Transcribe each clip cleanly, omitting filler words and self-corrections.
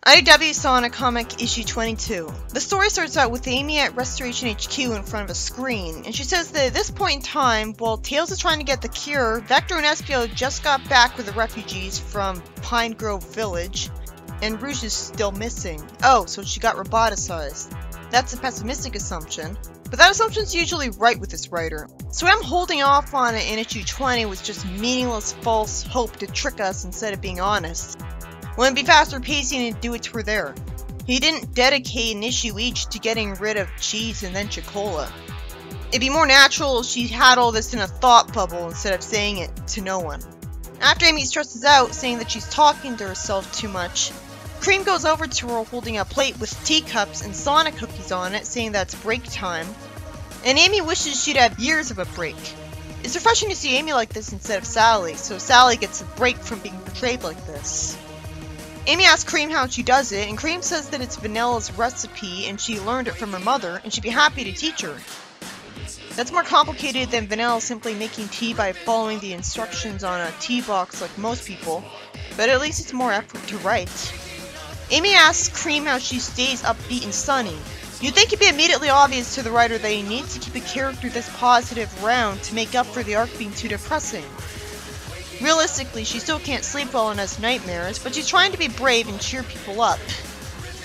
IDW Sonic Comic Issue 22. The story starts out with Amy at Restoration HQ in front of a screen, and she says that at this point in time, while Tails is trying to get the cure, Vector and Espio just got back with the refugees from Pine Grove Village, and Rouge is still missing. Oh, so she got roboticized. That's a pessimistic assumption, but that assumption's usually right with this writer. So I'm holding off on it in issue 20 with just meaningless false hope to trick us instead of being honest. Wouldn't it be faster pacing and do it to her there? He didn't dedicate an issue each to getting rid of Cheese and then Chicola. It'd be more natural if she had all this in a thought bubble instead of saying it to no one. After Amy stresses out, saying that she's talking to herself too much, Cream goes over to her holding a plate with teacups and Sonic cookies on it, saying that it's break time. And Amy wishes she'd have years of a break. It's refreshing to see Amy like this instead of Sally, so Sally gets a break from being portrayed like this. Amy asks Cream how she does it, and Cream says that it's Vanilla's recipe and she learned it from her mother, and she'd be happy to teach her. That's more complicated than Vanilla simply making tea by following the instructions on a tea box like most people, but at least it's more effort to write. Amy asks Cream how she stays upbeat and sunny. You'd think it'd be immediately obvious to the writer that he needs to keep a character this positive round to make up for the arc being too depressing. Realistically, she still can't sleep well and has nightmares, but she's trying to be brave and cheer people up.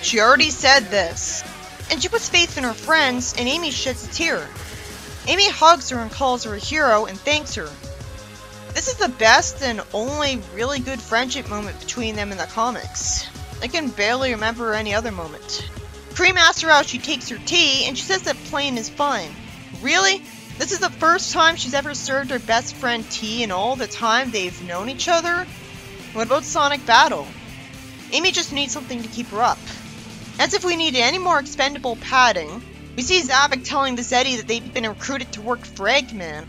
She already said this. And she puts faith in her friends, and Amy sheds a tear. Amy hugs her and calls her a hero and thanks her. This is the best and only really good friendship moment between them in the comics. I can barely remember any other moment. Cream asks her how she takes her tea, and she says that plain is fine. Really? This is the first time she's ever served her best friend tea in all the time they've known each other? What about Sonic Battle? Amy just needs something to keep her up. As if we needed any more expendable padding, we see Zavok telling the Zeddy that they've been recruited to work for Eggman.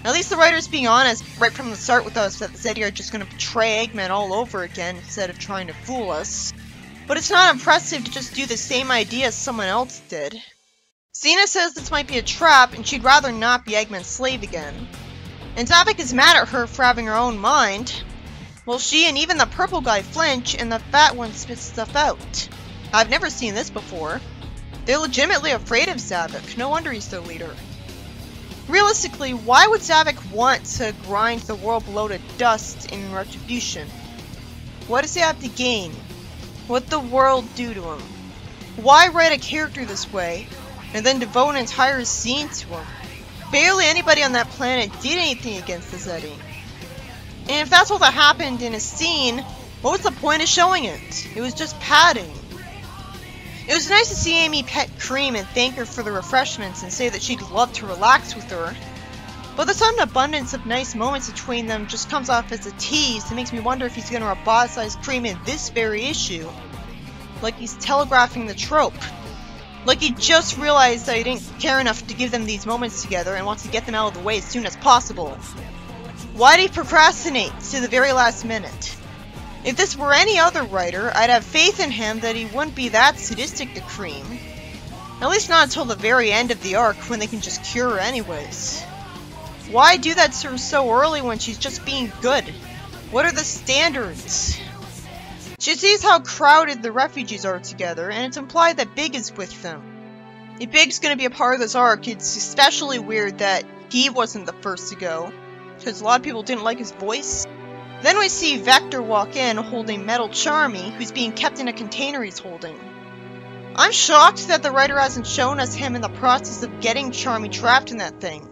At least the writer's being honest right from the start with us that the Zeddy are just going to betray Eggman all over again instead of trying to fool us. But it's not impressive to just do the same idea as someone else did. Xena says this might be a trap and she'd rather not be Eggman's slave again. And Zavok is mad at her for having her own mind. Well, she and even the purple guy flinch and the fat one spits stuff out. I've never seen this before. They're legitimately afraid of Zavok, no wonder he's their leader. Realistically, why would Zavok want to grind the world below to dust in retribution? What does he have to gain? What'd the world do to him? Why write a character this way, and then devote an entire scene to him? Barely anybody on that planet did anything against the Zeddy. And if that's all that happened in a scene, what was the point of showing it? It was just padding. It was nice to see Amy pet Cream and thank her for the refreshments and say that she'd love to relax with her. But the sudden abundance of nice moments between them just comes off as a tease and makes me wonder if he's going to roboticize Cream in this very issue. Like he's telegraphing the trope. Like he just realized that he didn't care enough to give them these moments together and wants to get them out of the way as soon as possible. Why'd he procrastinate to the very last minute? If this were any other writer, I'd have faith in him that he wouldn't be that sadistic to Cream. At least not until the very end of the arc when they can just cure her anyways. Why do that to her so early when she's just being good? What are the standards? She sees how crowded the refugees are together, and it's implied that Big is with them. If Big's gonna be a part of this arc, it's especially weird that he wasn't the first to go, because a lot of people didn't like his voice. Then we see Vector walk in holding Metal Charmy, who's being kept in a container he's holding. I'm shocked that the writer hasn't shown us him in the process of getting Charmy trapped in that thing.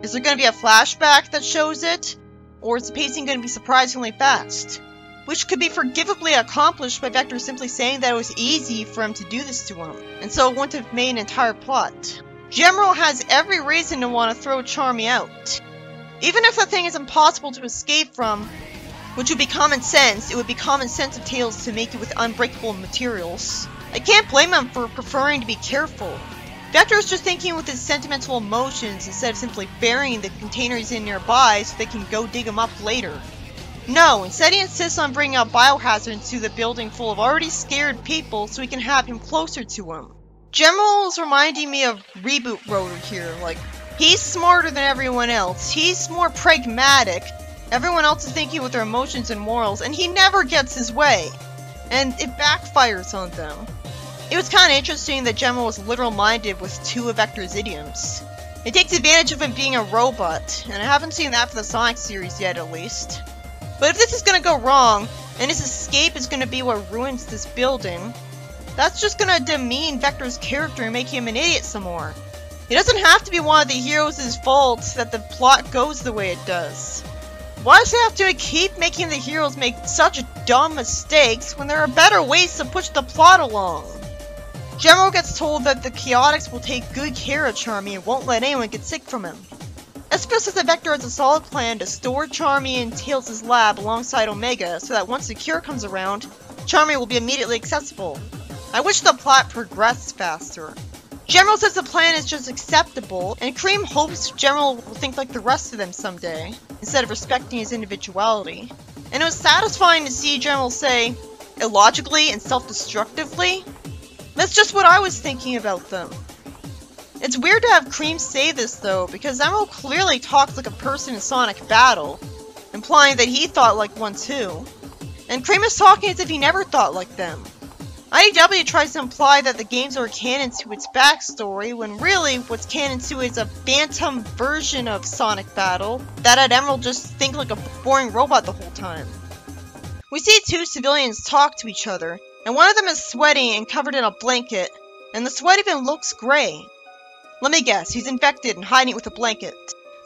Is there gonna be a flashback that shows it? Or is the pacing gonna be surprisingly fast? Which could be forgivably accomplished by Vector simply saying that it was easy for him to do this to him, and so it wouldn't have made an entire plot. General has every reason to want to throw Charmy out. Even if the thing is impossible to escape from, which would be common sense, it would be common sense of Tails to make it with unbreakable materials. I can't blame him for preferring to be careful. Vector is just thinking with his sentimental emotions instead of simply burying the containers in nearby so they can go dig them up later. No, instead he insists on bringing out biohazard into the building full of already scared people so he can have him closer to him. General is reminding me of Reboot Rotor here, like, he's smarter than everyone else, he's more pragmatic, everyone else is thinking with their emotions and morals, and he never gets his way. and it backfires on them. It was kind of interesting that General was literal-minded with two of Vector's idioms. It takes advantage of him being a robot, and I haven't seen that for the Sonic series yet, at least. But if this is gonna go wrong, and his escape is gonna be what ruins this building, that's just gonna demean Vector's character and make him an idiot some more. It doesn't have to be one of the heroes' fault that the plot goes the way it does. Why does it have to keep making the heroes make such dumb mistakes when there are better ways to push the plot along? General gets told that the Chaotix will take good care of Charmy and won't let anyone get sick from him. Espio says that Vector has a solid plan to store Charmy in Tails' lab alongside Omega so that once the cure comes around, Charmy will be immediately accessible. I wish the plot progressed faster. General says the plan is just acceptable, and Cream hopes General will think like the rest of them someday, instead of respecting his individuality. And it was satisfying to see General say, illogically and self-destructively, that's just what I was thinking about them. It's weird to have Cream say this though, because Emerald clearly talks like a person in Sonic Battle, implying that he thought like one too. And Cream is talking as if he never thought like them. IDW tries to imply that the games are canon to its backstory, when really what's canon to is a phantom version of Sonic Battle that had Emerald just think like a boring robot the whole time. We see two civilians talk to each other, and one of them is sweating and covered in a blanket, and the sweat even looks gray. Let me guess, he's infected and hiding it with a blanket.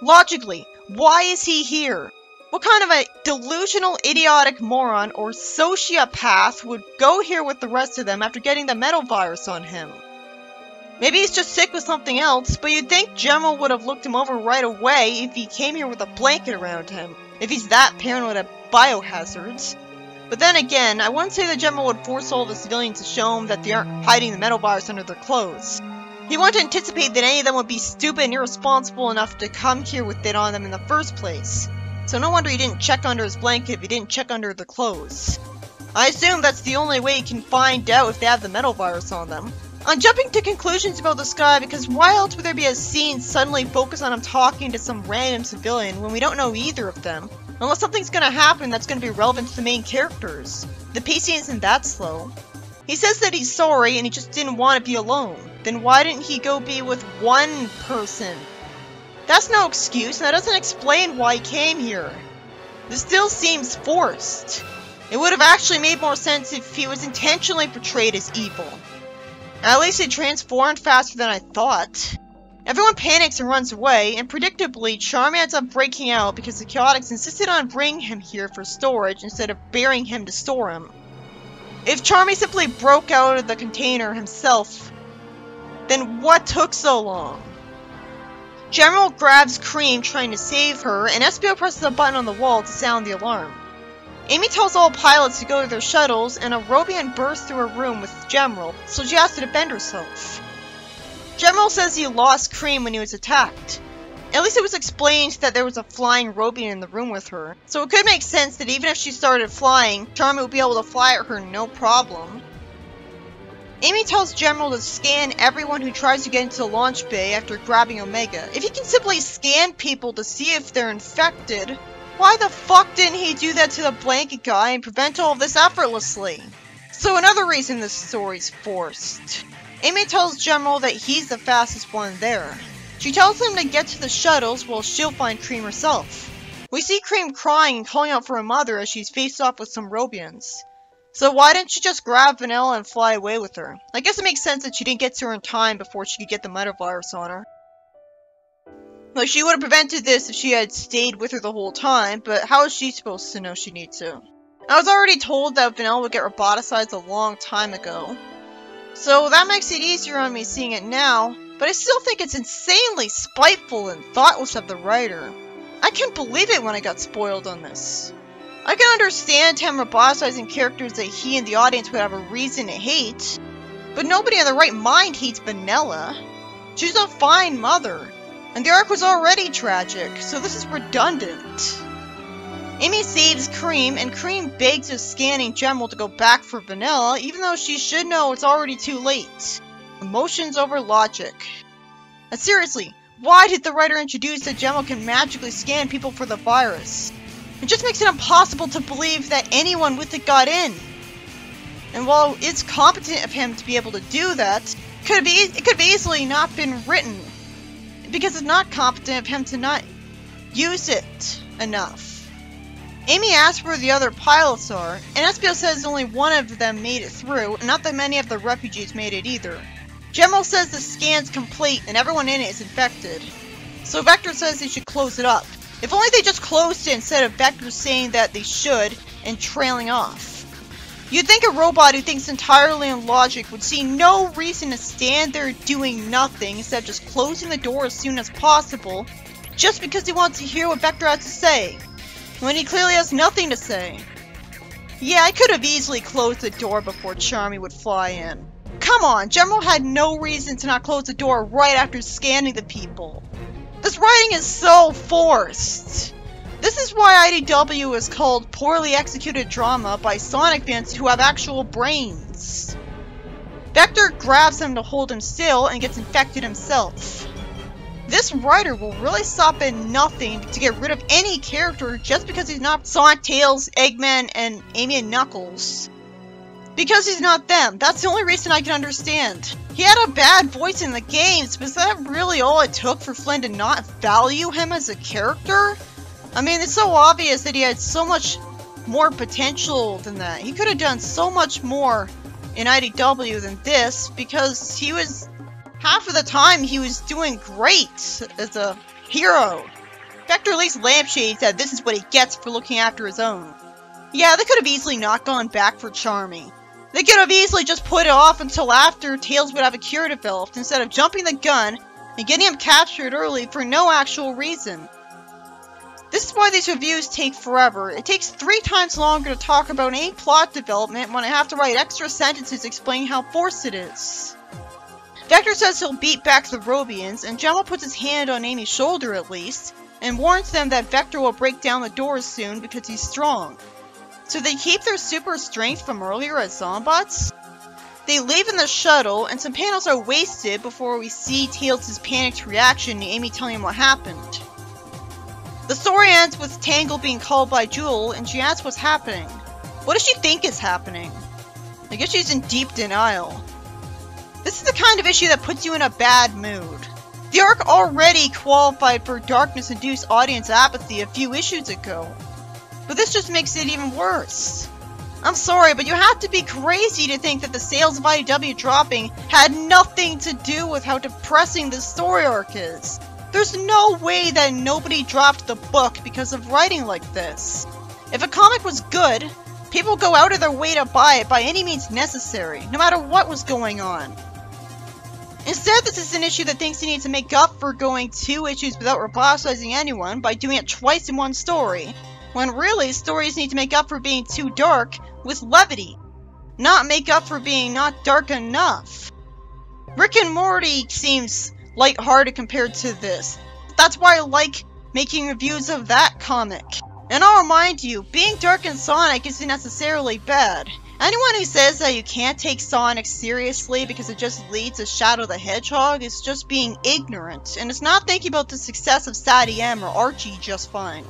Logically, why is he here? What kind of a delusional, idiotic moron or sociopath would go here with the rest of them after getting the metal virus on him? Maybe he's just sick with something else, but you'd think General would have looked him over right away if he came here with a blanket around him, if he's that paranoid of biohazards. But then again, I wouldn't say the General would force all the civilians to show him that they aren't hiding the metal virus under their clothes. He wouldn't anticipate that any of them would be stupid and irresponsible enough to come here with it on them in the first place. So no wonder he didn't check under his blanket if he didn't check under the clothes. I assume that's the only way he can find out if they have the metal virus on them. I'm jumping to conclusions about this guy because why else would there be a scene suddenly focused on him talking to some random civilian when we don't know either of them? Unless something's gonna happen that's gonna be relevant to the main characters. The pacing isn't that slow. He says that he's sorry and he just didn't want to be alone. Then why didn't he go be with one person? That's no excuse, and that doesn't explain why he came here. This still seems forced. It would have actually made more sense if he was intentionally portrayed as evil. At least it transformed faster than I thought. Everyone panics and runs away, and predictably, Charmy ends up breaking out because the Chaotix insisted on bringing him here for storage instead of burying him to store him. If Charmy simply broke out of the container himself, then what took so long? General grabs Cream trying to save her, and Espio presses a button on the wall to sound the alarm. Amy tells all pilots to go to their shuttles, and a Robian bursts through her room with General, so she has to defend herself. General says he lost Cream when he was attacked. At least it was explained that there was a flying Robian in the room with her, so it could make sense that even if she started flying, Charmy would be able to fly at her no problem. Amy tells General to scan everyone who tries to get into the launch bay after grabbing Omega. If he can simply scan people to see if they're infected, why the fuck didn't he do that to the blanket guy and prevent all of this effortlessly? So another reason this story's forced. Amy tells General that he's the fastest one there. She tells him to get to the shuttles while she'll find Cream herself. We see Cream crying and calling out for her mother as she's faced off with some Robians. So why didn't she just grab Vanilla and fly away with her? I guess it makes sense that she didn't get to her in time before she could get the metavirus on her. Like, she would have prevented this if she had stayed with her the whole time, but how is she supposed to know she needs to? I was already told that Vanilla would get roboticized a long time ago. So that makes it easier on me seeing it now, but I still think it's insanely spiteful and thoughtless of the writer. I can't believe it when I got spoiled on this. I can understand him roboticizing characters that he and the audience would have a reason to hate, but nobody in their right mind hates Vanilla. She's a fine mother, and the arc was already tragic, so this is redundant. Amy saves Cream, and Cream begs a scanning General to go back for Vanilla, even though she should know it's already too late. Emotions over logic. And seriously, why did the writer introduce that General can magically scan people for the virus? It just makes it impossible to believe that anyone with it got in. And while it's competent of him to be able to do that, it could have easily not been written. Because it's not competent of him to not use it enough. Amy asks where the other pilots are, and SPO says only one of them made it through, and not that many of the refugees made it either. General says the scan's complete and everyone in it is infected. So Vector says they should close it up. If only they just closed it instead of Vector saying that they should and trailing off. You'd think a robot who thinks entirely in logic would see no reason to stand there doing nothing instead of just closing the door as soon as possible, just because he wants to hear what Vector has to say, when he clearly has nothing to say. Yeah, I could have easily closed the door before Charmy would fly in. Come on, General had no reason to not close the door right after scanning the people. This writing is so forced. This is why IDW is called poorly executed drama by Sonic fans who have actual brains. Vector grabs him to hold him still and gets infected himself. This writer will really stop at nothing to get rid of any character just because he's not Sonic, Tails, Eggman, and Amy and Knuckles. Because he's not them. That's the only reason I can understand. He had a bad voice in the games, but is that really all it took for Flynn to not value him as a character? I mean, it's so obvious that he had so much more potential than that. He could have done so much more in IDW than this, because he was, half of the time, he was doing great as a hero. Vector at least lampshades that this is what he gets for looking after his own. Yeah, they could have easily not gone back for Charmy. They could have easily just put it off until after Tails would have a cure developed, instead of jumping the gun and getting him captured early for no actual reason. This is why these reviews take forever. It takes 3 times longer to talk about any plot development when I have to write extra sentences explaining how forced it is. Vector says he'll beat back the Robians, and General puts his hand on Amy's shoulder at least, and warns them that Vector will break down the doors soon because he's strong. So they keep their super strength from earlier as Zombots? They leave in the shuttle, and some panels are wasted before we see Tails' panicked reaction to Amy telling him what happened. The story ends with Tangle being called by Jewel, and she asks what's happening. What does she think is happening? I guess she's in deep denial. This is the kind of issue that puts you in a bad mood. The arc already qualified for darkness-induced audience apathy a few issues ago. But this just makes it even worse. I'm sorry, but you have to be crazy to think that the sales of IDW dropping had nothing to do with how depressing this story arc is. There's no way that nobody dropped the book because of writing like this. If a comic was good, people would go out of their way to buy it by any means necessary, no matter what was going on. Instead, this is an issue that thinks it needs to make up for going 2 issues without roboticizing anyone by doing it twice in one story, when really, stories need to make up for being too dark with levity, not make up for being not dark enough. Rick and Morty seems lighthearted compared to this. That's why I like making reviews of that comic. And I'll remind you, being dark in Sonic isn't necessarily bad. Anyone who says that you can't take Sonic seriously because it just leads to Shadow the Hedgehog is just being ignorant, and is not thinking about the success of Sadie M or Archie just fine.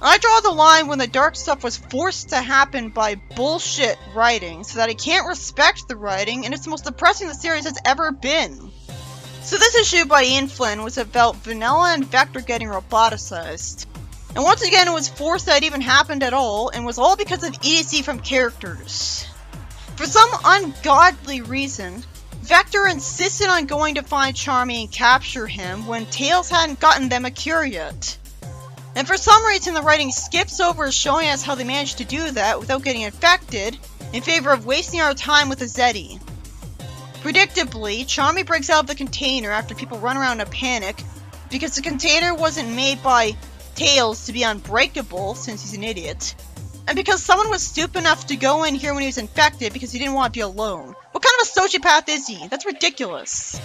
I draw the line when the dark stuff was forced to happen by bullshit writing, so that I can't respect the writing, and it's the most depressing the series has ever been. So this issue by Ian Flynn was about Vanilla and Vector getting roboticized. And once again it was forced that it even happened at all, and was all because of EDC from characters. For some ungodly reason, Vector insisted on going to find Charmy and capture him when Tails hadn't gotten them a cure yet. And for some reason the writing skips over showing us how they managed to do that without getting infected, in favor of wasting our time with a Zeddy. Predictably, Charmy breaks out of the container after people run around in a panic, because the container wasn't made by Tails to be unbreakable, since he's an idiot, and because someone was stupid enough to go in here when he was infected because he didn't want to be alone. What kind of a sociopath is he? That's ridiculous.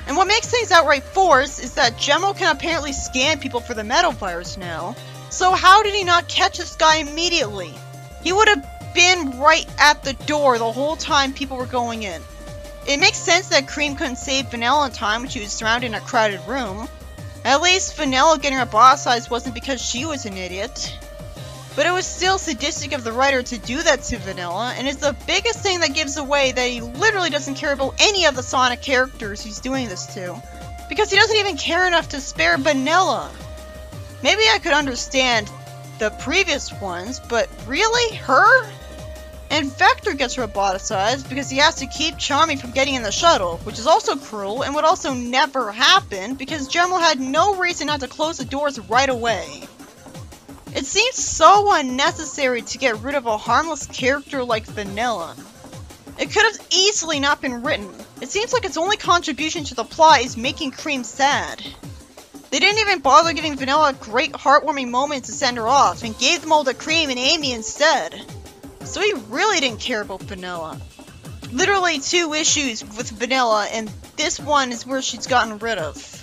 And what makes things outright forced is that Gemmo can apparently scan people for the metal virus now, so how did he not catch this guy immediately? He would have been right at the door the whole time people were going in. It makes sense that Cream couldn't save Vanilla in time when she was surrounded in a crowded room. At least Vanilla getting roboticized wasn't because she was an idiot. But it was still sadistic of the writer to do that to Vanilla, and it's the biggest thing that gives away that he literally doesn't care about any of the Sonic characters he's doing this to. Because he doesn't even care enough to spare Vanilla. Maybe I could understand the previous ones, but really? Her? And Vector gets roboticized because he has to keep Charming from getting in the shuttle, which is also cruel and would also never happen because Gemma had no reason not to close the doors right away. It seems so unnecessary to get rid of a harmless character like Vanilla. It could have easily not been written. It seems like its only contribution to the plot is making Cream sad. They didn't even bother giving Vanilla a great heartwarming moment to send her off, and gave them all to Cream and Amy instead. So he really didn't care about Vanilla. Literally 2 issues with Vanilla, and this one is where she's gotten rid of.